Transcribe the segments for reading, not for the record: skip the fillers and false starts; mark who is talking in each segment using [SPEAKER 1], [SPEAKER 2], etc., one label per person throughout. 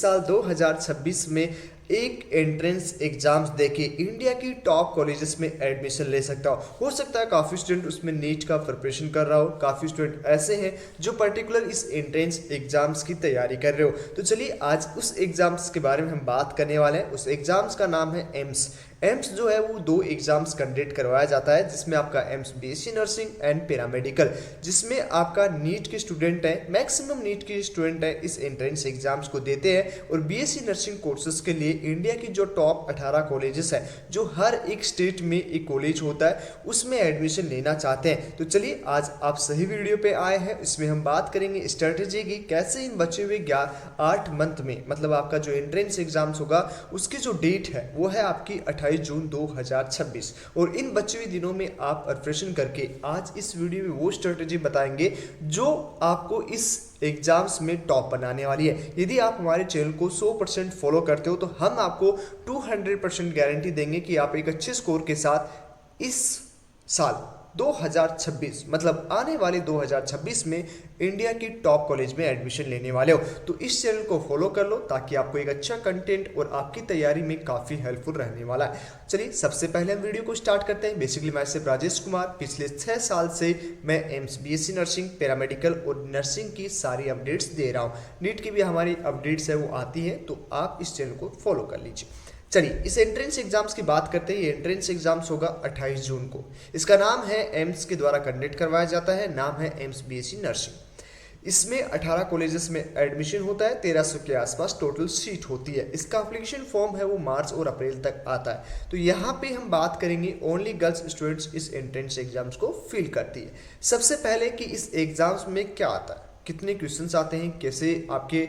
[SPEAKER 1] साल 2026 में एक एंट्रेंस एग्जाम्स देके इंडिया की टॉप कॉलेजेस में एडमिशन ले सकता हो सकता है काफ़ी स्टूडेंट उसमें नीट का प्रिपरेशन कर रहा हो, काफ़ी स्टूडेंट ऐसे हैं जो पर्टिकुलर इस एंट्रेंस एग्जाम्स की तैयारी कर रहे हो। तो चलिए आज उस एग्जाम्स के बारे में हम बात करने वाले हैं। उस एग्जाम्स का नाम है एम्स जो है वो 2 एग्जाम्स कंडक्ट करवाया जाता है, जिसमें आपका AIIMS BSc nursing and paramedical, जिसमें आपका नीट के स्टूडेंट है, मैक्सिमम नीट के स्टूडेंट है इस एंट्रेंस एग्जाम्स को देते हैं। और बीएससी नर्सिंग कोर्सेज के लिए इंडिया की जो टॉप 18 कॉलेजेस है, जो हर एक स्टेट में एक कॉलेज होता है, उसमें एडमिशन लेना चाहते हैं। तो चलिए आज आप सही वीडियो पे आए हैं। इसमें हम बात करेंगे स्ट्रेटेजी की, कैसे इन बचे हुए 8 मंथ में, मतलब आपका जो एंट्रेंस एग्जाम्स होगा उसकी जो डेट है वो है आपकी 28 जून 2026, और इन बचे हुए दिनों में आप प्रिपरेशन करके आज इस वीडियो में वो स्ट्रेटेजी बताएंगे जो आपको इस एग्जाम्स में टॉप बनाने वाली है। यदि आप हमारे चैनल को 100% फॉलो करते हो तो हम आपको 200% गारंटी देंगे कि आप एक अच्छे स्कोर के साथ इस साल 2026 मतलब आने वाले 2026 में इंडिया की टॉप कॉलेज में एडमिशन लेने वाले हो। तो इस चैनल को फॉलो कर लो ताकि आपको एक अच्छा कंटेंट और आपकी तैयारी में काफ़ी हेल्पफुल रहने वाला है। चलिए सबसे पहले हम वीडियो को स्टार्ट करते हैं। बेसिकली मैं सिर्फ राजेश कुमार, पिछले 6 साल से मैं एम्स बीएससी नर्सिंग, पैरामेडिकल और नर्सिंग की सारी अपडेट्स दे रहा हूँ। नीट की भी हमारी अपडेट्स है वो आती है, तो आप इस चैनल को फॉलो कर लीजिए। चलिए इस एंट्रेंस एग्जाम्स की बात करते हैं। ये एंट्रेंस एग्जाम्स होगा 28 जून को। इसका नाम है एम्स के द्वारा कंडक्ट करवाया जाता है, नाम है एम्स बीएससी नर्सिंग। इसमें 18 कॉलेजेस में एडमिशन होता है, 1300 के आसपास टोटल सीट होती है। इसका एप्लीकेशन फॉर्म है वो मार्च और अप्रैल तक आता है। तो यहाँ पे हम बात करेंगे ओनली गर्ल्स स्टूडेंट्स इस एंट्रेंस एग्जाम्स को फिल करती है। सबसे पहले कि इस एग्जाम्स में क्या आता है, कितने क्वेश्चंस आते हैं, कैसे आपके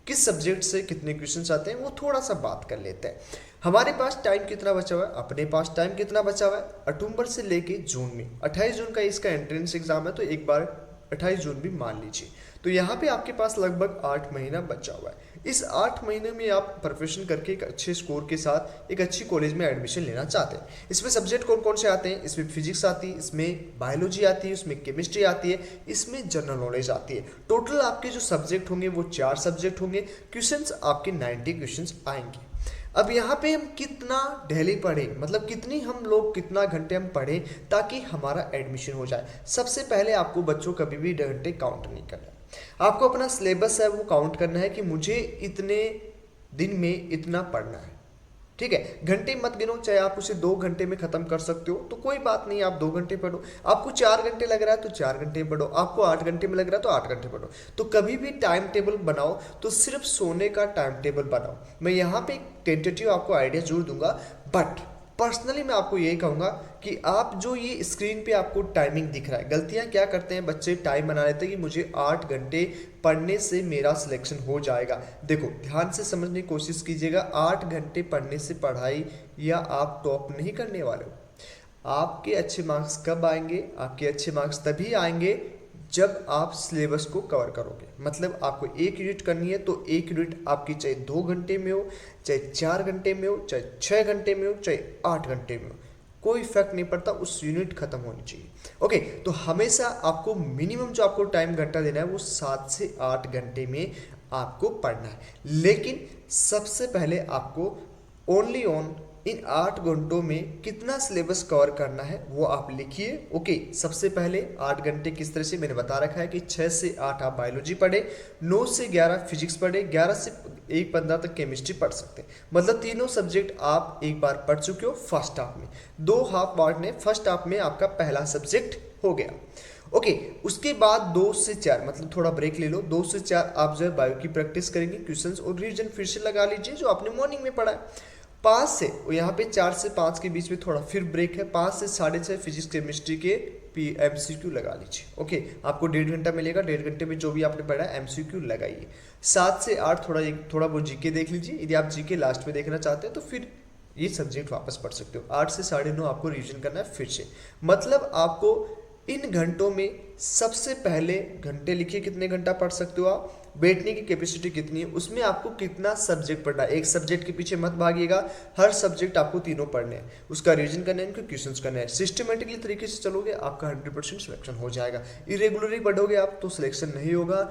[SPEAKER 1] किस सब्जेक्ट से कितने क्वेश्चंस आते हैं, वो थोड़ा सा बात कर लेते हैं। हमारे पास टाइम कितना बचा हुआ है, अपने पास टाइम कितना बचा हुआ है, अक्टूबर से लेके जून में 28 जून का इसका एंट्रेंस एग्जाम है, तो एक बार 28 जून भी मान लीजिए। तो यहाँ पे आपके पास लगभग 8 महीना बचा हुआ है। इस 8 महीने में आप प्रिपरेशन करके एक अच्छे स्कोर के साथ एक अच्छी कॉलेज में एडमिशन लेना चाहते हैं। इसमें सब्जेक्ट कौन कौन से आते हैं, इसमें फिजिक्स आती है, इसमें बायोलॉजी आती है, इसमें केमिस्ट्री आती है, इसमें जनरल नॉलेज आती है। टोटल आपके जो सब्जेक्ट होंगे वो 4 सब्जेक्ट होंगे। क्वेश्चंस आपके 90 क्वेश्चंस आएंगे। अब यहाँ पे हम कितना डेली पढ़ें, मतलब कितनी हम लोग कितना घंटे हम पढ़ें ताकि हमारा एडमिशन हो जाए। सबसे पहले आपको बच्चों कभी भी घंटे काउंट नहीं करना है। आपको अपना सिलेबस है वो काउंट करना है कि मुझे इतने दिन में इतना पढ़ना है, ठीक है। घंटे मत गिनो, चाहे आप उसे 2 घंटे में खत्म कर सकते हो तो कोई बात नहीं, आप 2 घंटे पढ़ो। आपको 4 घंटे लग रहा है तो 4 घंटे पढ़ो, आपको 8 घंटे में लग रहा है तो 8 घंटे पढ़ो। तो कभी भी टाइम टेबल बनाओ तो सिर्फ सोने का टाइम टेबल बनाओ। मैं यहाँ पे एक टेंटेटिव आपको आइडिया जरूर दूंगा, बट पर्सनली मैं आपको यही कहूँगा कि आप जो ये स्क्रीन पे आपको टाइमिंग दिख रहा है, गलतियाँ क्या करते हैं बच्चे, टाइम बना लेते हैं कि मुझे 8 घंटे पढ़ने से मेरा सिलेक्शन हो जाएगा। देखो ध्यान से समझने की कोशिश कीजिएगा, 8 घंटे पढ़ने से पढ़ाई या आप टॉप नहीं करने वाले हो। आपके अच्छे मार्क्स कब आएंगे, आपके अच्छे मार्क्स तभी आएंगे जब आप सिलेबस को कवर करोगे। मतलब आपको 1 यूनिट करनी है तो 1 यूनिट आपकी चाहे 2 घंटे में हो, चाहे 4 घंटे में हो, चाहे 6 घंटे में हो, चाहे 8 घंटे में हो, कोई इफेक्ट नहीं पड़ता, उस यूनिट खत्म होनी चाहिए। ओके, तो हमेशा आपको मिनिमम जो आपको टाइम घंटा देना है वो 7 से 8 घंटे में आपको पढ़ना है। लेकिन सबसे पहले आपको ओनली ऑन इन 8 घंटों में कितना सिलेबस कवर करना है वो आप लिखिए। ओके, सबसे पहले 8 घंटे किस तरह से मैंने बता रखा है कि 6 से 8 आप बायोलॉजी पढ़े, 9 से 11 फिजिक्स पढ़े, 11 से 1:15 तक केमिस्ट्री पढ़ सकते हैं। मतलब तीनों सब्जेक्ट आप एक बार पढ़ चुके हो फर्स्ट हाफ में। 2 हाफ पार्ट ने फर्स्ट हाफ में आपका पहला सब्जेक्ट हो गया। ओके, उसके बाद 2 से 4 मतलब थोड़ा ब्रेक ले लो, 2 से 4 आप जो है बायो की प्रैक्टिस करेंगे, क्वेश्चंस और रिवीजन फिर से लगा लीजिए जो आपने मॉर्निंग में पढ़ा है। 5 से यहाँ पे 4 से 5 के बीच में थोड़ा फिर ब्रेक है, 5 से 6:30 फिजिक्स केमिस्ट्री के MCQ लगा लीजिए। ओके, आपको 1.5 घंटा मिलेगा, 1.5 घंटे में जो भी आपने पढ़ा है MCQ लगाइए। 7 से 8 थोड़ा बहुत जीके देख लीजिए। यदि आप जीके लास्ट में देखना चाहते हैं तो फिर ये सब्जेक्ट वापस पढ़ सकते हो। 8 से 9:30 आपको रिविजन करना है फिर से। मतलब आपको इन घंटों में सबसे पहले घंटे लिखिए, कितने घंटा पढ़ सकते हो आप, बैठने की कैपेसिटी कितनी है, उसमें आपको कितना सब्जेक्ट पढ़ना है। एक सब्जेक्ट के पीछे मत भागिएगा, हर सब्जेक्ट आपको तीनों पढ़ने हैं, उसका रिवीजन करना है, इनके क्वेश्चंस करना है। सिस्टमेटिकली तरीके से चलोगे आपका 100% सिलेक्शन हो जाएगा। इरेगुलरली पढ़ोगे आप तो सिलेक्शन नहीं होगा।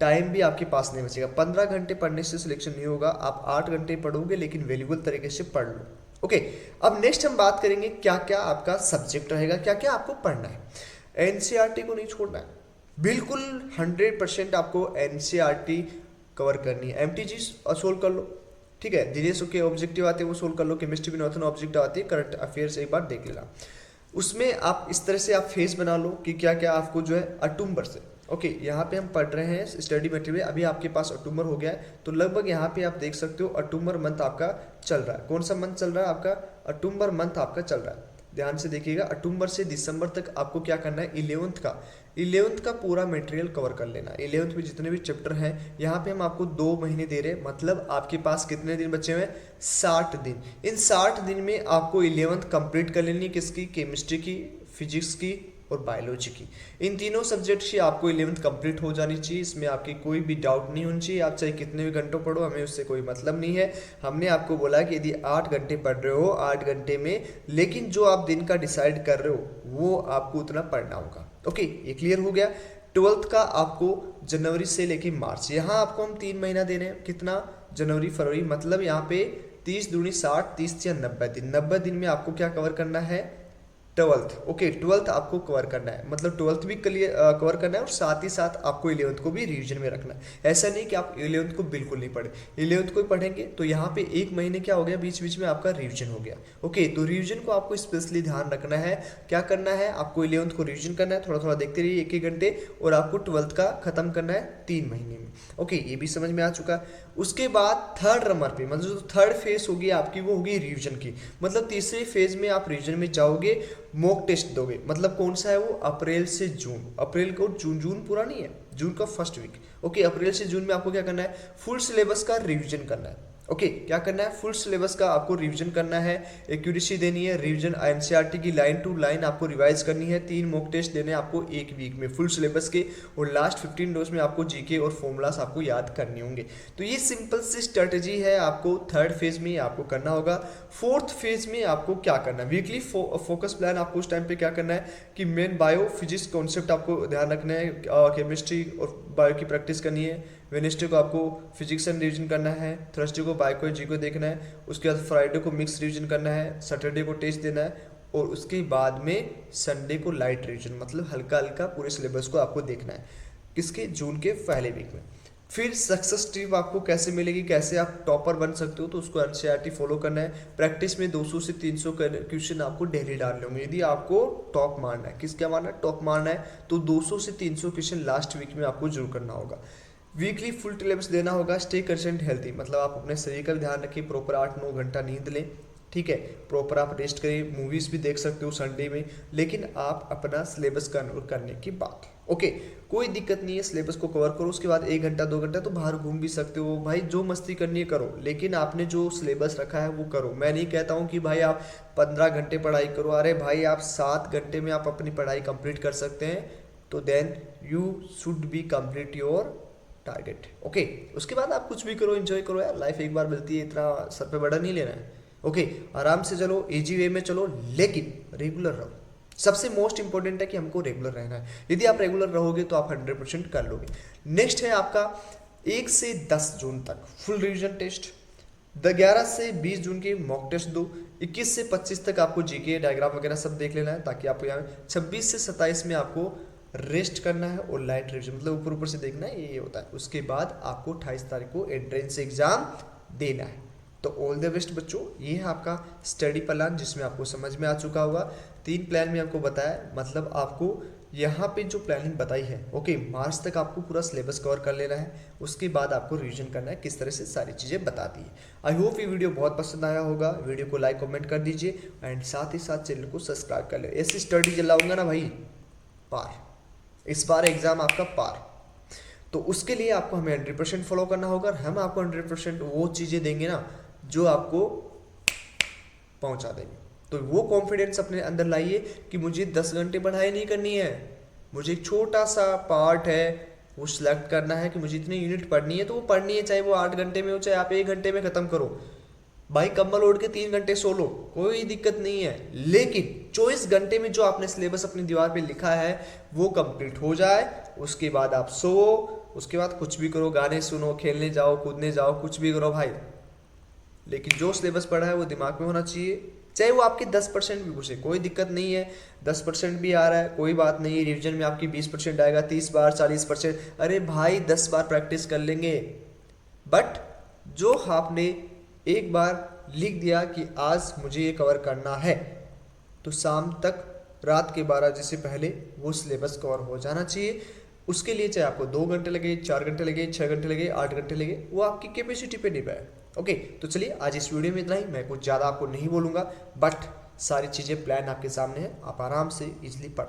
[SPEAKER 1] टाइम भी आपके पास नहीं बचेगा। 15 घंटे पढ़ने से सिलेक्शन नहीं होगा, आप 8 घंटे पढ़ोगे लेकिन वैल्यूबल तरीके से पढ़ लो। ओके, अब नेक्स्ट हम बात करेंगे क्या क्या आपका सब्जेक्ट रहेगा, क्या क्या आपको पढ़ना है। एनसीईआरटी को नहीं छोड़ना है, बिल्कुल 100% आपको एनसीईआरटी कवर करनी है। एमटीजी सोल्व कर लो, ठीक है, दिनेश के ऑब्जेक्टिव आते हैं वो सोल्व कर लो, केमिस्ट्री में नॉर्थन ऑब्जेक्टिव आती है, करंट अफेयर्स एक बार देख लेना। उसमें आप इस तरह से आप फेज बना लो कि क्या क्या आपको जो है अक्टूबर से, ओके यहाँ पे हम पढ़ रहे हैं स्टडी मटेरियल, अभी आपके पास अक्टूबर हो गया है, तो लगभग यहाँ पे आप देख सकते हो अक्टूबर मंथ आपका चल रहा है। कौन सा मंथ चल रहा है आपका? अक्टूबर मंथ आपका चल रहा है। ध्यान से देखिएगा, अक्टूबर से दिसंबर तक आपको क्या करना है, 11th का पूरा मटेरियल कवर कर लेना। 11th में जितने भी चैप्टर हैं, यहाँ पे हम आपको 2 महीने दे रहे हैं, मतलब आपके पास कितने दिन बचे हुए हैं? 60 दिन। इन 60 दिन में आपको 11th कंप्लीट कर लेनी है, किसकी? केमिस्ट्री की, फिजिक्स की और बायोलॉजी की। इन तीनों सब्जेक्ट की आपको 11th कंप्लीट हो जानी चाहिए, इसमें आपकी कोई भी डाउट नहीं होनी चाहिए। आप चाहे कितने भी घंटों पढ़ो, हमें उससे कोई मतलब नहीं है। हमने आपको बोला कि यदि 8 घंटे पढ़ रहे हो 8 घंटे में, लेकिन जो आप दिन का डिसाइड कर रहे हो वो आपको उतना पढ़ना होगा। ओके, ये क्लियर हो गया। 12th का आपको जनवरी से लेके मार्च, यहाँ आपको हम 3 महीना दे रहे हैं। कितना? जनवरी फरवरी, मतलब यहाँ पे 30 दूनी 60, 30 या 90 दिन। 90 दिन में आपको क्या कवर करना है? 12th। ओके, 12th आपको कवर करना है, मतलब 12th भी कवर करना है और साथ ही साथ आपको 11th को भी रिवीजन में रखना है। ऐसा नहीं कि आप 11th को बिल्कुल नहीं पढ़े, 11th को ही पढ़ेंगे तो यहाँ पे 1 महीने क्या हो गया, बीच बीच में आपका रिवीजन हो गया। ओके, तो रिवीजन को आपको स्पेशली ध्यान रखना है। क्या करना है आपको? 11th को रिवीजन करना है, थोड़ा थोड़ा देखते रहिए 1-1 घंटे, और आपको 12th का खत्म करना है 3 महीने में। ओके, ये भी समझ में आ चुका। उसके बाद थर्ड नंबर पे, मतलब जो थर्ड फेज होगी आपकी वो होगी रिवीजन की, मतलब तीसरे फेज में आप रिवीजन में जाओगे, मॉक टेस्ट दोगे। मतलब कौन सा है वो? अप्रैल से जून, अप्रैल को जून पूरा नहीं है, जून का फर्स्ट वीक। ओके, अप्रैल से जून में आपको क्या करना है? फुल सिलेबस का रिवीजन करना है। ओके, क्या करना है? फुल सिलेबस का आपको रिवीजन करना है, एक्यूरेसी देनी है, रिवीजन एनसीईआरटी की लाइन टू लाइन आपको रिवाइज करनी है। 3 मॉक टेस्ट देने आपको 1 वीक में फुल सिलेबस के, और लास्ट 15 डेज में आपको जीके और फॉर्मूलास आपको याद करने होंगे। तो ये सिंपल सी स्ट्रेटेजी है, आपको थर्ड फेज में आपको करना होगा। फोर्थ फेज में आपको क्या करना है? वीकली फोकस प्लान आपको उस टाइम पे क्या करना है कि मेन बायो फिजिक्स कॉन्सेप्ट आपको ध्यान रखना है, केमिस्ट्री और बायो की प्रैक्टिस करनी है। वेडनेसडे को आपको फिजिक्स एंड रिवीजन करना है, थर्सडे को बायो को जी को देखना है, उसके बाद फ्राइडे को मिक्स रिवीजन करना है, सैटरडे को टेस्ट देना है, और उसके बाद में संडे को लाइट रिवीजन, मतलब हल्का हल्का पूरे सिलेबस को आपको देखना है। किसके? जून के पहले वीक में। फिर सक्सेस टिप आपको कैसे मिलेगी, कैसे आप टॉपर बन सकते हो, तो उसको एनसीईआरटी फॉलो करना है। प्रैक्टिस में 200 से 300 क्वेश्चन आपको डेली डालने होंगे यदि आपको टॉप मारना है। किस क्या मारना है? टॉप मारना है, तो 200 से 300 क्वेश्चन लास्ट वीक में आपको जरूर करना होगा। वीकली फुल सिलेबस देना होगा। स्टे कंसेंट हेल्थी, मतलब आप अपने शरीर का भी ध्यान रखिए, प्रॉपर 8-9 घंटा नींद लें, ठीक है, प्रॉपर आप रेस्ट करिए, मूवीज़ भी देख सकते हो संडे में, लेकिन आप अपना सिलेबस करने की बात। ओके, कोई दिक्कत नहीं है, सिलेबस को कवर करो, उसके बाद 1 घंटा 2 घंटा तो बाहर घूम भी सकते हो भाई, जो मस्ती करनी है करो, लेकिन आपने जो सिलेबस रखा है वो करो। मैं नहीं कहता हूँ कि भाई आप 15 घंटे पढ़ाई करो, अरे भाई आप 7 घंटे में आप अपनी पढ़ाई कंप्लीट कर सकते हैं, तो then you should be complete your target. Okay, उसके बाद आप कुछ भी करो, एंजॉय करो यार, लाइफ एक बार मिलती है, इतना सर पे बड़ा नहीं लेना है। ओके, आराम से चलो, इजी वे में चलो, लेकिन रेगुलर रहो। सबसे मोस्ट इंपॉर्टेंट है कि हमको रेगुलर रहना है। यदि आप रेगुलर रहोगे तो आप 100% कर लोगे। नेक्स्ट है आपका 1 से 10 जून तक फुल रिवीजन टेस्ट, 11 से 20 जून के मॉक टेस्ट दो, 21 से 25 तक आपको जीके डायग्राम वगैरह सब देख लेना है, ताकि आपको यहाँ 26 से 27 में आपको रेस्ट करना है और लाइट रिवीजन, मतलब ऊपर ऊपर से देखना है, ये होता है। उसके बाद आपको 28 तारीख को एंट्रेंस एग्जाम देना है। तो ऑल द बेस्ट बच्चों, ये है आपका स्टडी प्लान, जिसमें आपको समझ में आ चुका होगा। 3 प्लान में आपको बताया, मतलब आपको यहाँ पे जो प्लानिंग बताई है, ओके, मार्च तक आपको पूरा सिलेबस कवर कर लेना है, उसके बाद आपको रिवीजन करना है, किस तरह से सारी चीज़ें बता दी है। आई होप ये वीडियो बहुत पसंद आया होगा। वीडियो को लाइक कमेंट कर दीजिए, एंड साथ ही साथ चैनल को सब्सक्राइब कर ले। ऐसी स्टडी चलाऊंगा ना भाई, पार, इस बार एग्जाम आपका पार। तो उसके लिए आपको हमें 100% फॉलो करना होगा, और हम आपको 100% वो चीज़ें देंगे ना जो आपको पहुंचा देंगे। तो वो कॉन्फिडेंस अपने अंदर लाइए कि मुझे 10 घंटे पढ़ाई नहीं करनी है, मुझे एक छोटा सा पार्ट है वो सिलेक्ट करना है कि मुझे इतनी यूनिट पढ़नी है, तो वो पढ़नी है, चाहे वो 8 घंटे में हो, चाहे आप 1 घंटे में ख़त्म करो भाई। कंबल ओढ़ के 3 घंटे सो लो, कोई दिक्कत नहीं है, लेकिन 24 घंटे में जो आपने सिलेबस अपनी दीवार पे लिखा है वो कंप्लीट हो जाए, उसके बाद आप सो, उसके बाद कुछ भी करो, गाने सुनो, खेलने जाओ, कूदने जाओ, कुछ भी करो भाई, लेकिन जो सिलेबस पढ़ा है वो दिमाग में होना चाहिए। चाहे वो आपके 10% भी पूछे, कोई दिक्कत नहीं है। 10% भी आ रहा है, कोई बात नहीं। रिवीजन में आपकी 20% आएगा, 30 बार, 40%, अरे भाई 10 बार प्रैक्टिस कर लेंगे। बट जो आपने एक बार लिख दिया कि आज मुझे ये कवर करना है, तो शाम तक, रात के 12 बजे से पहले वो सिलेबस कवर हो जाना चाहिए। उसके लिए चाहे आपको 2 घंटे लगे, 4 घंटे लगे, 6 घंटे लगे, 8 घंटे लगे, वो आपकी कैपेसिटी पे डिपेंड है। ओके, तो चलिए आज इस वीडियो में इतना ही। मैं कुछ ज़्यादा आपको नहीं बोलूँगा, बट सारी चीज़ें प्लान आपके सामने है, आप आराम से इजिली पढ़